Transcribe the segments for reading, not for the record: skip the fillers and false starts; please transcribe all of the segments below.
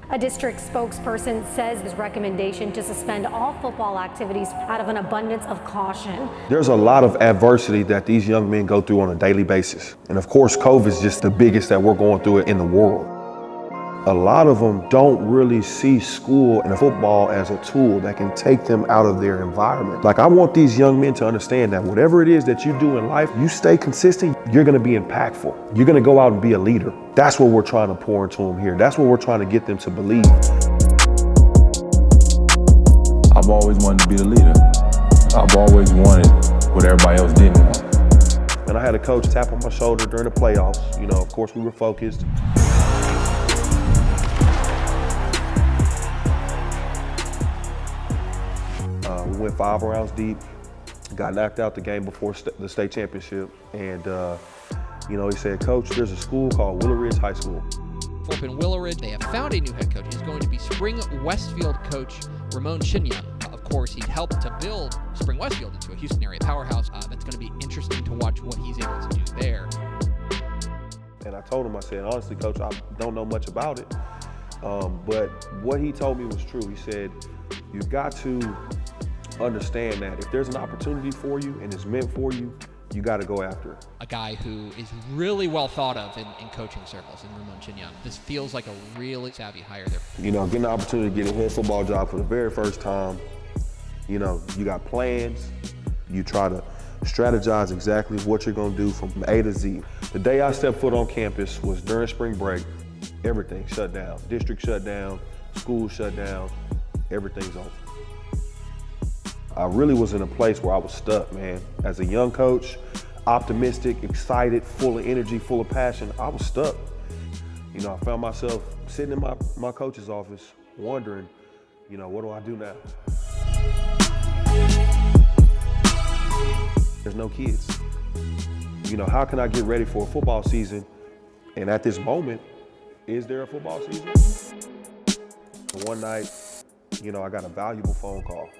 A district spokesperson says his recommendation to suspend all football activities out of an abundance of caution. There's a lot of adversity that these young men go through on a daily basis. And of course, COVID is just the biggest that we're going through in the world. A lot of them don't really see school and football as a tool that can take them out of their environment. Like, I want these young men to understand that whatever it is that you do in life, you stay consistent, you're gonna be impactful. You're gonna go out and be a leader. That's what we're trying to pour into them here. That's what we're trying to get them to believe. I've always wanted to be the leader. I've always wanted what everybody else didn't want. And I had a coach tap on my shoulder during the playoffs. You know, of course we were focused. We went 5 rounds deep, got knocked out the game before the state championship. And, you know, he said, Coach, there's a school called Willowridge High School. Up in Willowridge, they have found a new head coach. He's going to be Spring Westfield coach Ramon Chinyoung. Of course, he helped to build Spring Westfield into a Houston area powerhouse. That's going to be interesting to watch what he's able to do there. And I told him, I said, honestly, Coach, I don't know much about it. But what he told me was true. He said, you've got to understand that if there's an opportunity for you and it's meant for you, you got to go after it. A guy who is really well thought of in coaching circles in Ramon Chinyoung. This feels like a really savvy hire there. You know, getting the opportunity to get a head football job for the very first time, you know, you got plans, you try to strategize exactly what you're going to do from A to Z. The day I stepped foot on campus was during spring break. Everything shut down. District shut down, school shut down, everything's over. I really was in a place where I was stuck, man. As a young coach, optimistic, excited, full of energy, full of passion, I was stuck. You know, I found myself sitting in my coach's office wondering, you know, what do I do now? There's no kids. You know, how can I get ready for a football season? And at this moment, is there a football season? And one night, you know, I got a valuable phone call.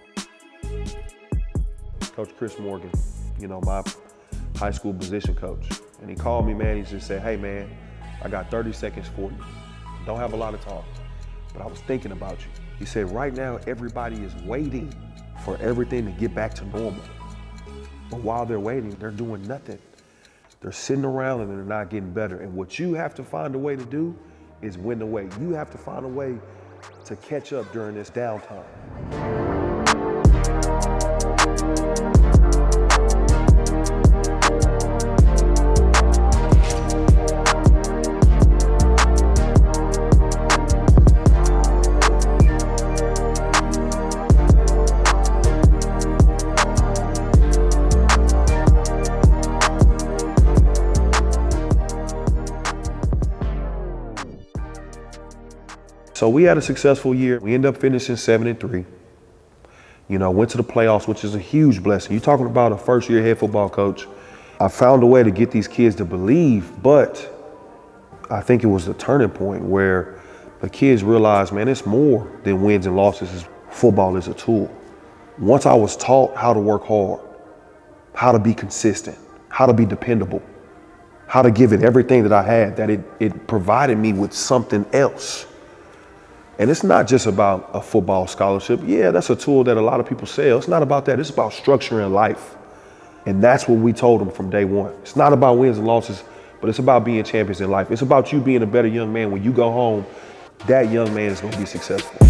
Coach Chris Morgan, you know, my high school position coach. And he called me, man, he just said, hey man, I got 30 seconds for you. Don't have a lot of time, but I was thinking about you. He said, right now, everybody is waiting for everything to get back to normal. But while they're waiting, they're doing nothing. They're sitting around and they're not getting better. And what you have to find a way to do is win the way. You have to find a way to catch up during this downtime. So we had a successful year. We ended up finishing 7-3. You know, went to the playoffs, which is a huge blessing. You're talking about a first-year head football coach. I found a way to get these kids to believe, but I think it was the turning point where the kids realized, man, it's more than wins and losses. Football is a tool. Once I was taught how to work hard, how to be consistent, how to be dependable, how to give it everything that I had, that it provided me with something else. And it's not just about a football scholarship. Yeah, that's a tool that a lot of people sell. It's not about that. It's about structuring life. And that's what we told them from day one. It's not about wins and losses, but it's about being champions in life. It's about you being a better young man. When you go home, that young man is going to be successful.